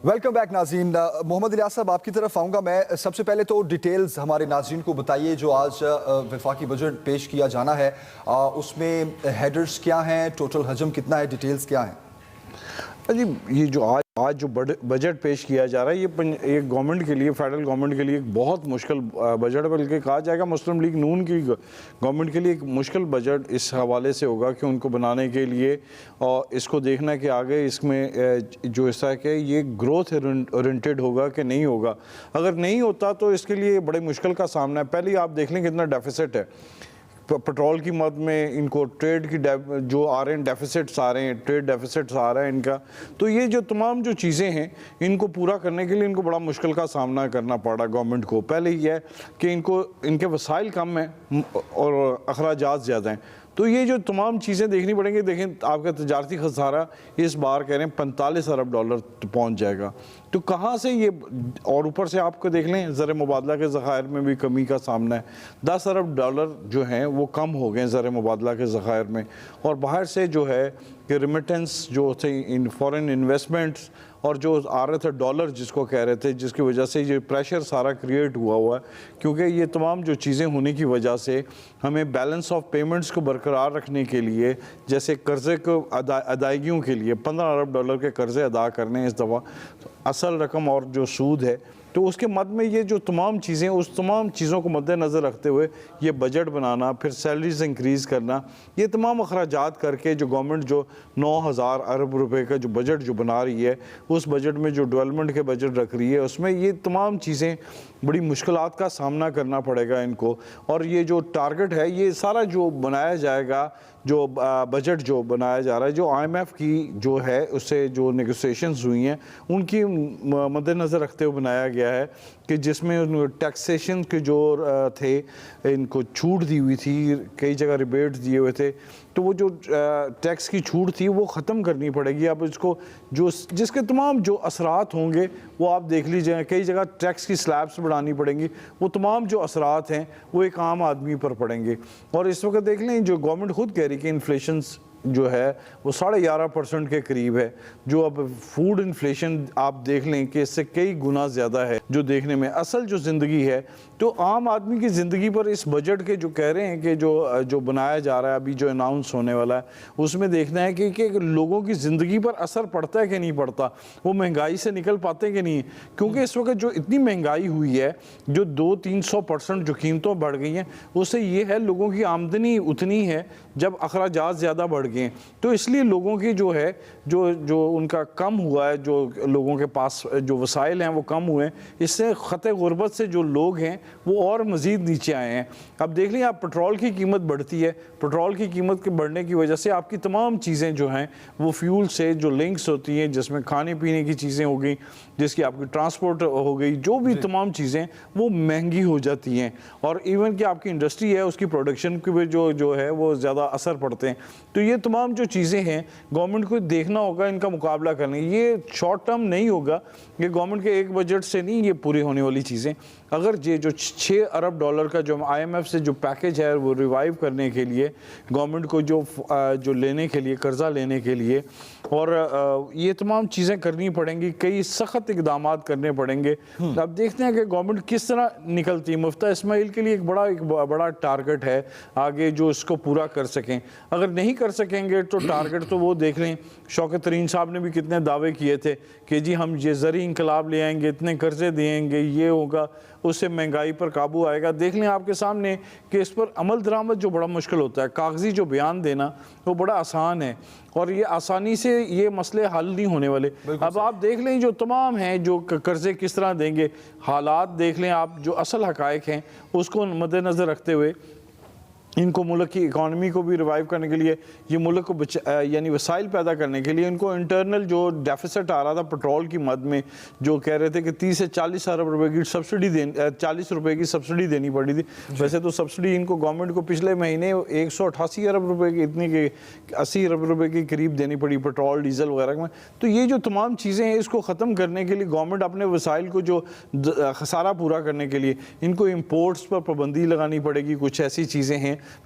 Welcome back ناظرین. محمد الیاس صاحب آپ کی طرف آؤں گا میں. سب سے پہلے تو ڈیٹیلز ہمارے ناظرین کو بتائیے جو آج وفاقی بجٹ پیش کیا جانا ہے اس میں ہیڈرز کیا ہیں, ٹوٹل حجم کتنا ہے, ڈیٹیلز کیا ہیں؟ جی یہ جو آج جو بجٹ پیش کیا جا رہا ہے یہ گورنمنٹ کے لیے, فیڈرل گورنمنٹ کے لیے ایک بہت مشکل بجٹ, بلکہ کہا جائے گا مسلم لیگ نون کی گورنمنٹ کے لیے ایک مشکل بجٹ اس حوالے سے ہوگا کہ ان کو بنانے کے لیے اور اس کو دیکھنا کہ آگے اس میں جو ایسا ہے کہ یہ گروتھ اورینٹیڈ ہوگا کہ نہیں ہوگا. اگر نہیں ہوتا تو اس کے لیے بڑے مشکل کا سامنا ہے. پہلے آپ دیکھ لیں کتنا ڈیفیسٹ ہے پٹرول کی مد میں, ان کو ٹریڈ کی جو آ رہے ہیں ڈیفیسٹس آ رہے ہیں, ٹریڈ ڈیفیسٹس آ رہا ہے ان کا. تو یہ جو تمام جو چیزیں ہیں ان کو پورا کرنے کے لیے ان کو بڑا مشکل کا سامنا کرنا پڑا گورنمنٹ کو. پہلے یہ ہے کہ ان کے وسائل کم ہیں اور اخراجات زیادہ ہیں. تو یہ جو تمام چیزیں دیکھنی پڑیں گی. دیکھیں آپ کا تجارتی خسارہ اس بار کہہ رہے ہیں $45 ارب پہنچ جائے گا. تو کہاں سے یہ, اور اوپر سے آپ کو دیکھ لیں زر مبادلہ کے ذخائر میں بھی کمی کا سامنا ہے. $10 ارب جو ہیں وہ کم ہو گئے زر مبادلہ کے ذخائر میں. اور باہر سے جو ہے کہ ریمیٹنس جو تھے فورن انویسٹمنٹس اور جو آ رہے تھے ڈالر جس کو کہہ رہے تھے, جس کی وجہ سے یہ پریشر سارا کریٹ ہوا ہے. کیونکہ یہ تمام جو چیزیں ہونے کی وجہ سے ہمیں بیلنس آف پیمنٹس کو برقرار رکھنے کے لیے, جیسے قرضے کو ادائیگیوں کے لیے $15 ارب کے قرضے ادا کرنے ہیں اس دفعہ, اصل رقم اور جو سود ہے, تو اس کے مد میں یہ جو تمام چیزیں اس تمام چیزوں کو مد نظر رکھتے ہوئے یہ بجٹ بنانا, پھر سیلریز انکریز کرنا, یہ تمام اخراجات کر کے جو گورنمنٹ جو $9,000 ارب کا جو بجٹ جو بنا رہی ہے, اس بجٹ میں جو ڈیولپمنٹ کے بجٹ رکھ رہی ہے اس میں یہ تمام چیزیں بڑی مشکلات کا سامنا کرنا پڑے گا ان کو. اور یہ جو ٹارگٹ ہے یہ سارا جو بنایا جائے گا, جو بجٹ جو بنایا جا رہا ہے, جو IMF کی جو ہے اس سے جو نیگوسیشنز ہوئی ہیں ان کی مد نظر رکھتے ہوئے بنایا گیا ہے کہ جس میں ٹیکسیشن کے جو تھے ان کو چھوٹ دی ہوئی تھی, کئی جگہ ریبیٹ دیے ہوئے تھے, تو وہ جو ٹیکس کی چھوٹ تھی وہ ختم کرنی پڑے گی. اب اس کو جس کے تمام جو اثرات ہوں گے وہ آپ دیکھ لیجئے, کئی جگہ ٹیکس کی سلیبس بڑھانی پڑیں گی, وہ تمام جو اثرات ہیں وہ ایک عام آدمی پر پڑیں گے. اور اس وقت دیکھ لیں جو گورنمنٹ خود کہہ رہی کہ انفلیشنز جو ہے وہ 11.5% کے قریب ہے. جو اب فوڈ انفلیشن آپ دیکھ لیں کہ اس سے کئی گنا زیادہ ہے جو دیکھنے میں. اصل جو زندگی ہے تو عام آدمی کی زندگی پر اس بجٹ کے جو کہہ رہے ہیں کہ جو بنایا جا رہا ہے ابھی جو اناؤنس ہونے والا ہے اس میں دیکھنا ہے کہ لوگوں کی زندگی پر اثر پڑتا ہے کہ نہیں پڑتا, وہ مہنگائی سے نکل پاتے کہ نہیں. کیونکہ اس وقت جو اتنی مہنگائی ہوئی ہے, جو 200-300% جو قیمتوں بڑھ گئی ہیں, اس سے یہ ہے لوگوں کی آمدنی اتنی ہے جب اخراجات زیادہ بڑھ گئے ہیں, تو اس لیے لوگوں کی جو ہے جو ان کا کم ہوا ہے, جو لوگوں کے پاس جو وسائل ہیں وہ کم ہوئے ہیں. اس سے خطے غربت سے جو لوگ ہیں وہ اور مزید نیچے آئے ہیں. اب دیکھ لیں آپ پٹرول کی قیمت بڑھتی ہے, پٹرول کی قیمت کے بڑھنے کی وجہ سے آپ کی تمام چیزیں جو ہیں وہ فیول سے جو لنکس ہوتی ہیں, جس میں کھانے پینے کی چیزیں ہو گئی, جس کی آپ کی ٹرانسپورٹ ہو گئی, جو بھی تمام چیزیں وہ مہنگی ہو جاتی ہیں. اور ایون کہ آپ کی انڈسٹری ہے اس کی پروڈکشن کی بھی جو ہے وہ زیادہ اثر پڑتے ہیں. تو یہ تمام جو چیزیں ہیں گورنمنٹ کو دیکھنا ہوگا, ان کا مقابلہ کرنا. یہ شارٹ ٹرم نہیں ہوگا, یہ گورنمنٹ کے ایک بجٹ سے نہیں یہ پوری ہونے والی چیزیں. اگر یہ جو $6 ارب کا جو IMF سے جو پیکج ہے وہ ریوائیو کرنے کے لیے گورنمنٹ کو جو لینے کے لیے, قرضہ لینے کے لیے, اور یہ تمام چیزیں کرنی پڑیں گی, کئی سخت اقدامات کرنے پڑیں گے. اب دیکھتے ہیں کہ گورنمنٹ کس طرح نکلتی ہے. مفتہ اسماعیل کے لیے ایک بڑا ٹارگٹ ہے آگے جو اس کو پورا کر سکیں. اگر نہیں کر سکیں گے تو ٹارگٹ تو وہ دیکھ لیں, شوکت ترین صاحب نے بھی کتنے دعوے کیے تھے کہ جی ہم یہ زرعی انقلاب لے آئیں گے, اتنے قرضے دیں گے, یہ ہوگا, اس سے مہنگائی پر قابو آئے گا. دیکھ لیں آپ کے سامنے کہ اس پر عمل درآمد جو بڑا مشکل ہوتا ہے, کاغذی جو بیان دینا وہ بڑا آسان ہے, اور یہ آسانی سے یہ مسئلے حل نہیں ہونے والے. اب آپ دیکھ لیں جو تمام ہیں جو قرضے کس طرح دیں گے, حالات دیکھ لیں آپ, جو اصل حقائق ہیں اس کو مد نظر رکھتے ہوئے ان کو ملک کی اکانومی کو بھی ریوائیو کرنے کے لیے, یہ ملک کو یعنی وسائل پیدا کرنے کے لیے ان کو انٹرنل جو ڈیفیسٹ آ رہا تھا پٹرول کی مد میں, جو کہہ رہے تھے کہ 30 سے 40 ارب روپے کی سبسڈی $40 کی سبسڈی دینی پڑی تھی. ویسے تو سبسڈی ان کو گورنمنٹ کو پچھلے مہینے 188 ارب روپے کی, اتنی کہ 80 ارب روپے کے قریب دینی پڑی پٹرول ڈیزل وغیرہ میں. تو یہ جو تمام چیزیں ہیں اس کو ختم کرنے کے لیے گورنمنٹ اپنے وسائل کو جو خسارہ پورا کرنے کے لیے ان کو امپورٹس پر پابندی لگانی پڑے گی. کچھ ایسی چیزیں ہیں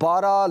12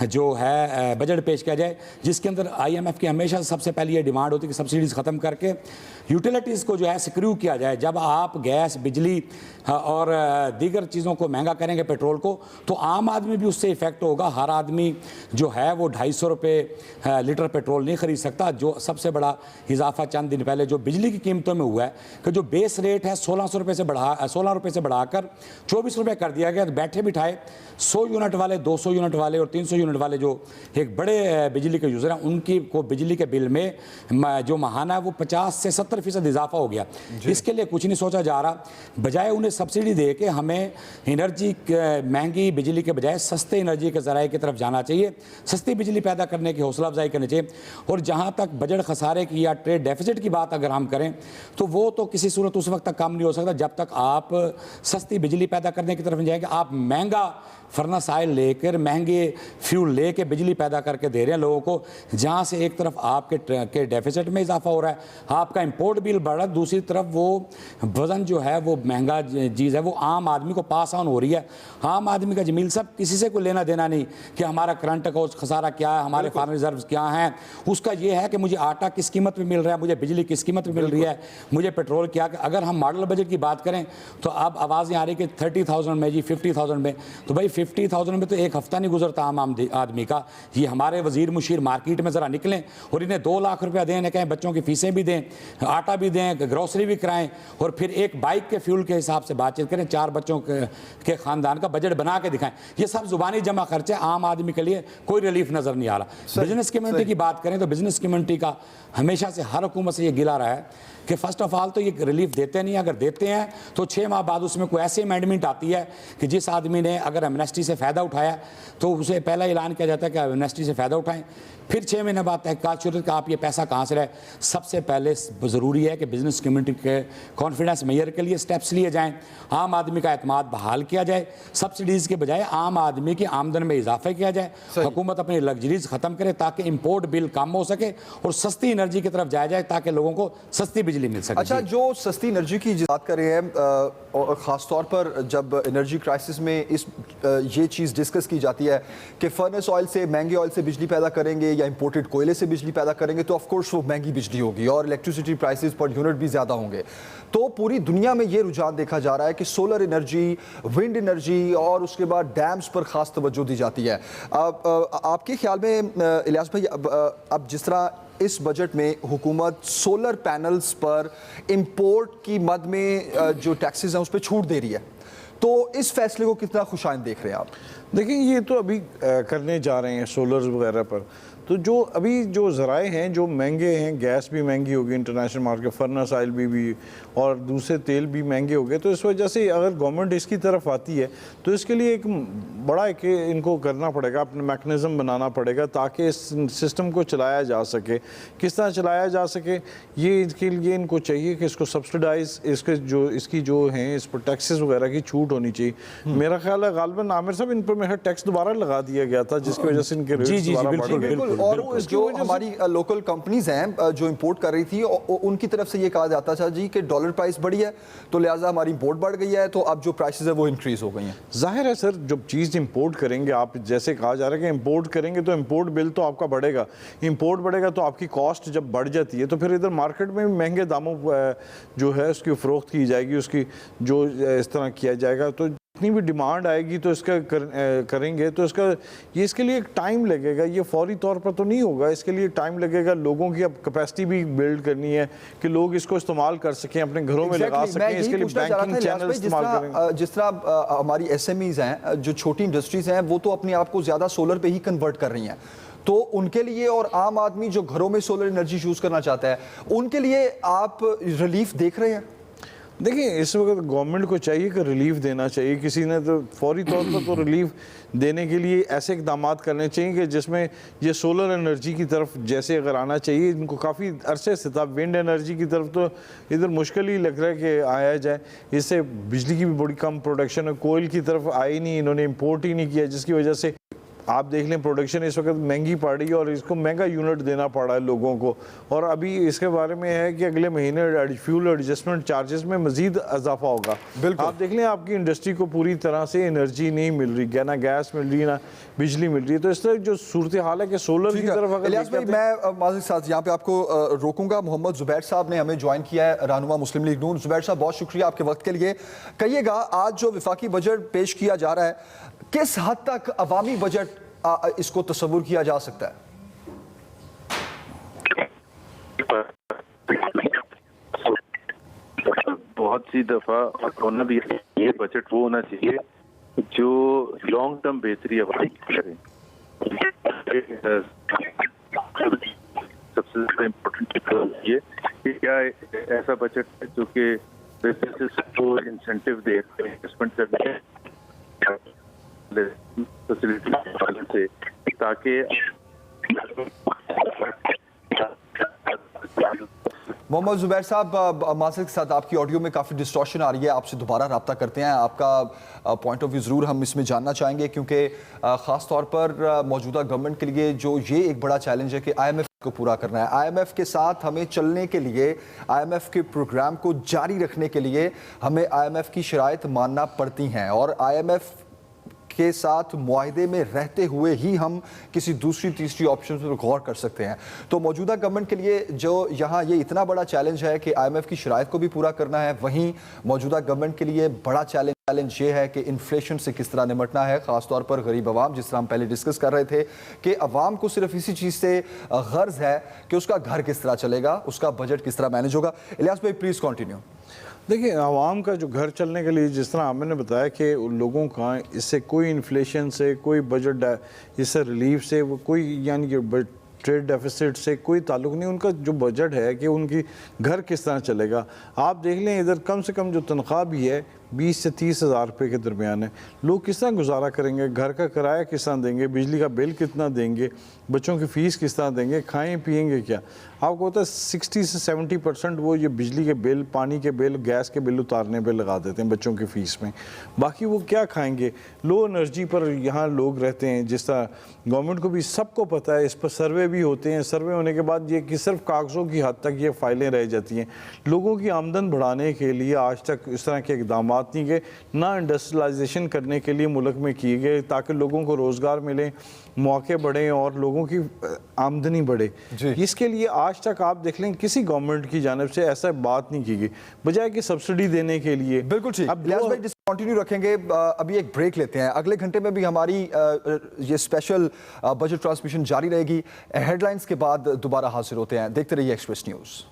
جو ہے بجٹ پیش کیا جائے جس کے اندر IMF کی ہمیشہ سب سے پہلی یہ ڈیمانڈ ہوتی ہے کہ سبسڈیز ختم کر کے یوٹیلیٹیز کو جو ہے سکریو کیا جائے. جب آپ گیس, بجلی اور دیگر چیزوں کو مہنگا کریں گے, پیٹرول کو, تو عام آدمی بھی اس سے افیکٹ ہوگا. ہر آدمی جو ہے وہ 250 روپے لیٹر پیٹرول نہیں خرید سکتا. جو سب سے بڑا اضافہ چند دن پہلے جو بجلی کی قیمتوں میں ہوا ہے کہ جو بیس ریٹ ہے 16 روپے سے بڑھا کر 24 روپے کر دیا گیا. بیٹھے بٹھائے 100 یونٹ والے, 200 یونٹ والے اور 300 یونٹ والے جو ایک بڑے بجلی کے یوزر ہیں ان کی کو بجلی کے بل میں جو ماہانہ ہے وہ 50 سے 70% اضافہ ہو گیا. اس کے لیے کچھ نہیں سوچا جا رہا. بجائے انہیں سبسڈی دے کے ہمیں انرجی مہنگی بجلی کے بجائے سستے انرجی کے ذرائع کی طرف جانا چاہیے, سستی بجلی پیدا کرنے کی حوصلہ افزائی کرنی چاہیے. اور جہاں تک بجٹ خسارے کی یا ٹریڈ ڈیفیسٹ کی بات اگر ہم کریں تو وہ تو کسی صورت اس وقت تک کم نہیں ہو سکتا جب تک آپ سستی بجلی پیدا کرنے کی طرف نہیں جائیں گے. آپ مہنگا فرنس آئل لے کر, مہنگے فیول لے کے بجلی پیدا کر کے دے رہے ہیں لوگوں کو, جہاں سے ایک طرف آپ کے ڈیفیسٹ میں اضافہ ہو رہا ہے, آپ کا امپورٹ بل بڑھ رہا ہے, دوسری طرف وہ وزن جو ہے وہ مہنگا چیز ہے وہ عام آدمی کو پاس آن ہو رہی ہے. عام آدمی کا جمیل صاحب کسی سے کوئی لینا دینا نہیں کہ ہمارا کرنٹ اکاؤنٹ خسارہ کیا ہے, ہمارے فارن ریزروز کیا ہیں. اس کا یہ ہے کہ مجھے آٹا کس قیمت میں مل رہا ہے, مجھے بجلی کس قیمت میں مل رہی ہے, مجھے پیٹرول کیا. اگر ہم ماڈل بجٹ کی بات کریں تو اب آوازیں آ رہی کہ 30,000 میں, جی 50,000 میں. تو بھائی 50,000 میں تو ایک ہفتہ نہیں گزرتا عام آدمی کا. یہ ہمارے وزیر مشیر مارکیٹ میں ذرا نکلیں اور انہیں 2 لاکھ روپیہ دیں, کہیں بچوں کی فیسیں بھی دیں, آٹا بھی دیں, گروسری بھی کرائیں, اور پھر ایک بائک کے فیول کے حساب سے بات چیت کریں, 4 بچوں کے خاندان کا بجٹ بنا کے دکھائیں. یہ سب زبانی جمع خرچے, عام آدمی کے لیے کوئی ریلیف نظر نہیں آ رہا. بزنس کمیونٹی کی بات کریں تو بزنس کمیونٹی کا ہمیشہ سے ہر حکومت سے یہ گلا رہا ہے کہ فرسٹ آف آل تو یہ ریلیف دیتے نہیں. اگر دیتے ہیں تو 6 ماہ بعد اس میں کوئی ایسی امینڈمنٹ آتی ہے کہ جس آدمی نے اگر ایمنسٹی سے فائدہ اٹھایا تو اسے پہلا اعلان کیا جاتا ہے کہ ایمنسٹی سے فائدہ اٹھائیں. پھر 6 مہینے بعد تحقیقات شروع کہ آپ یہ پیسہ کہاں سے رہے. سب سے پہلے ضروری ہے کہ بزنس کمیونٹی کے کانفیڈنس میئر کے لیے سٹیپس لیے جائیں, عام آدمی کا اعتماد بحال کیا جائے, سبسڈیز کے بجائے عام آدمی کی آمدن میں اضافہ کیا جائے, حکومت اپنی لگژریز ختم کرے تاکہ امپورٹ بل کم ہو سکے اور سستی انرجی کی طرف جایا جائے تاکہ لوگوں کو سستی بجلی مل سکے. اچھا, جو سستی انرجی کی بات کر رہے ہیں, خاص طور پر جب انرجی کرائسس میں یہ چیز ڈسکس کی جاتی ہے کہ فرنس آئل سے, مہنگے آئل سے بجلی پیدا کریں گے یا امپورٹڈ کوئلے سے بجلی پیدا کریں گے تو آف کورس وہ مہنگی بجلی ہوگی اور الیکٹریسٹی پرائسز پر یونٹ بھی زیادہ ہوں گے. تو پوری دنیا میں یہ رجحان دیکھا جا رہا ہے کہ سولر انرجی, ونڈ انرجی اور اس کے بعد ڈیمز پر خاص توجہ دی جاتی ہے. آپ کے خیال میں الیاس بھائی, اب جس طرح اس بجٹ میں حکومت سولر پینلز پر امپورٹ کی مد میں جو ٹیکسز ہیں اس پہ چھوٹ دے رہی ہے, تو اس فیصلے کو کتنا خوشائند دیکھ رہے ہیں آپ؟ دیکھیں یہ تو ابھی کرنے جا رہے ہیں سولرز وغیرہ پر, تو جو ابھی جو ذرائع ہیں جو مہنگے ہیں, گیس بھی مہنگی ہوگی انٹرنیشنل مارکیٹ, فرنس آئل بھی اور دوسرے تیل بھی مہنگے ہو گئے. تو اس وجہ سے اگر گورنمنٹ اس کی طرف آتی ہے تو اس کے لیے ایک بڑا ان کو کرنا پڑے گا, اپنا میکنزم بنانا پڑے گا تاکہ اس سسٹم کو چلایا جا سکے. کس طرح چلایا جا سکے یہ اس کے لیے ان کو چاہیے کہ اس کو سبسڈائز, اس کی جو ہیں اس پر ٹیکسز وغیرہ کی چھوٹ ہونی چاہیے. میرا خیال ہے غالباً عامر صاحب ان پر میں ٹیکس دوبارہ لگا دیا گیا تھا جس کی وجہ سے ان کے ریٹس دوبارہ بڑھ گئے. اور جو ہماری لوکل کمپنیز ہیں جو امپورٹ کر رہی تھی ان کی طرف سے یہ کہا جاتا تھا جی کہ ڈالر پرائس بڑھی ہے تو لہٰذا ہماری امپورٹ بڑھ گئی ہے, تو اب جو پرائسز ہیں وہ انکریز ہو گئی ہیں. ظاہر ہے سر, جب چیز امپورٹ کریں گے آپ, جیسے کہا جا رہا ہے کہ امپورٹ کریں گے تو امپورٹ بل تو آپ کا بڑھے گا, امپورٹ بڑھے گا تو آپ کی کاسٹ جب بڑھ جاتی ہے تو پھر ادھر مارکیٹ میں مہنگے داموں جو ہے اس کی فروخت کی جائے گی, اس کی جو اس طرح کیا جائے گا. تو جتنی بھی ڈیمانڈ آئے گی تو اس کا کریں گے تو اس کے لیے ایک ٹائم لگے گا, یہ فوری طور پر تو نہیں ہوگا, اس کے لیے ٹائم لگے گا. لوگوں کی اب کیپیسٹی بھی بلڈ کرنی ہے کہ لوگ اس کو استعمال کر سکیں, اپنے گھروں میں لگا سکیں. اس کے لیے بینکنگ چینل استعمال کریں. جس طرح ہماری ایس ایم ایز ہیں, جو چھوٹی انڈسٹریز ہیں, وہ تو اپنے آپ کو زیادہ سولر پہ ہی کنورٹ کر رہی ہیں, تو ان کے لیے اور عام آدمی جو گھروں میں سولر انرجی یوز کرنا چاہتا ہے ان کے لیے آپ ریلیف دیکھ رہے ہیں؟ دیکھیں اس وقت گورنمنٹ کو چاہیے کہ ریلیف دینا چاہیے. کسی نے تو فوری طور پر تو ریلیف دینے کے لیے ایسے اقدامات کرنے چاہیے کہ جس میں یہ سولر انرجی کی طرف جیسے اگر آنا چاہیے, ان کو کافی عرصے سے تھا. ونڈ انرجی کی طرف تو ادھر مشکل ہی لگ رہا ہے کہ آیا جائے, اس سے بجلی کی بھی بڑی کم پروڈکشن ہے. کوئل کی طرف آئی نہیں, انہوں نے امپورٹ ہی نہیں کیا, جس کی وجہ سے آپ دیکھ لیں پروڈکشن اس وقت مہنگی پڑ رہی ہے اور اس کو مہنگا یونٹ دینا پڑا ہے لوگوں کو, اور ابھی اس کے بارے میں ہے کہ اگلے مہینے فیول ایڈجسٹمنٹ چارجز میں مزید اضافہ ہوگا. آپ دیکھ لیں آپ کی انڈسٹری کو پوری طرح سے انرجی نہیں مل رہی, نہ گیس مل رہی, نہ بجلی مل رہی ہے. تو اس طرح جو صورتحال ہے کہ سولر کی طرف اگر الیاس بھائی, میں ماضی ساتھ یہاں پہ آپ کو روکوں گا. محمد زبیر صاحب نے ہمیں جوائن کیا ہے, رہنما مسلم لیگ نون. زبیر صاحب بہت شکریہ آپ کے وقت کے لیے. کہیے گا آج جو وفاقی بجٹ پیش کیا جا رہا ہے, کس حد تک عوامی بجٹ اس کو تصور کیا جا سکتا ہے؟ بہت سی دفعہ ہونا بھی یہ بجٹ وہ ہونا چاہیے جو لانگ ٹرم بہتری عوامی کی کرے. سب سے زیادہ امپورٹنٹ یہ کہ کیا ایسا بجٹ ہے جو کہ بزنسز کو انسینٹیو دے انویسٹمنٹ کرنے سے, تاکہ محمد زبیر صاحب, معذرت کے ساتھ آپ کی آڈیو میں کافی ڈسٹورشن آ رہی ہے, آپ سے دوبارہ رابطہ کرتے ہیں. آپ کا پوائنٹ آف ویو ضرور ہم اس میں جاننا چاہیں گے, کیونکہ خاص طور پر موجودہ گورنمنٹ کے لیے جو یہ ایک بڑا چیلنج ہے کہ آئی ایم ایف کو پورا کرنا ہے. آئی ایم ایف کے ساتھ ہمیں چلنے کے لیے, آئی ایم ایف کے پروگرام کو جاری رکھنے کے لیے ہمیں آئی ایم ایف کی شرائط ماننا پڑتی ہیں, اور آئی ایم ایف کے ساتھ معاہدے میں رہتے ہوئے ہی ہم کسی دوسری تیسری آپشن پر غور کر سکتے ہیں. تو موجودہ گورنمنٹ کے لیے جو یہاں یہ اتنا بڑا چیلنج ہے کہ آئی ایم ایف کی شرائط کو بھی پورا کرنا ہے, وہیں موجودہ گورنمنٹ کے لیے بڑا چیلنج یہ ہے کہ انفلیشن سے کس طرح نمٹنا ہے, خاص طور پر غریب عوام, جس طرح ہم پہلے ڈسکس کر رہے تھے کہ عوام کو صرف اسی چیز سے غرض ہے کہ اس کا گھر کس طرح چلے گا, اس کا بجٹ کس طرح مینیج ہوگا. الیاس بھائی پلیز کنٹینیو. دیکھیں, عوام کا جو گھر چلنے کے لیے جس طرح ہم نے بتایا کہ لوگوں کا اس سے کوئی انفلیشن سے, کوئی بجٹ اس سے ریلیف سے, وہ کوئی یعنی کہ ٹریڈ ڈیفیسٹ سے کوئی تعلق نہیں. ان کا جو بجٹ ہے کہ ان کی گھر کس طرح چلے گا. آپ دیکھ لیں ادھر کم سے کم جو تنخواہ بھی ہے 20 سے 30 ہزار روپے کے درمیان ہے. لوگ کس طرح گزارا کریں گے, گھر کا کرایہ کس طرح دیں گے, بجلی کا بل کتنا دیں گے, بچوں کی فیس کس طرح دیں گے, کھائیں پئیں گے کیا. آپ کو ہوتا ہے 60 سے 70% وہ یہ بجلی کے بل, پانی کے بل, گیس کے بل اتارنے پہ لگا دیتے ہیں بچوں کی فیس میں. باقی وہ کیا کھائیں گے. لو انرجی پر یہاں لوگ رہتے ہیں, جس طرح گورنمنٹ کو بھی سب کو پتہ ہے, اس پر سروے بھی ہوتے ہیں. سروے ہونے کے بعد یہ کہ صرف کاغذوں کی حد تک یہ فائلیں رہ جاتی ہیں. لوگوں کی آمدن بڑھانے کے لیے آج تک اس طرح کے اقدامات نہیں گئے, نہ انڈسٹریلائزیشن کرنے کے لیے ملک میں کیے گئے تاکہ لوگوں کو روزگار ملے, مواقع بڑھیں اور لوگوں کی آمدنی بڑھے. اس کے لیے آج تک آپ دیکھ لیں کسی گورنمنٹ کی جانب سے ایسا بات نہیں کی گئی, بجائے کہ سبسڈی دینے کے لیے. بالکل ٹھیک. الیاس بھائی کنٹینیو رکھیں گے, ابھی ایک بریک لیتے ہیں. اگلے گھنٹے میں بھی ہماری یہ اسپیشل بجٹ ٹرانسمیشن جاری رہے گی. ہیڈ لائنز کے بعد دوبارہ حاضر ہوتے ہیں. دیکھتے رہیے ایکسپریس نیوز.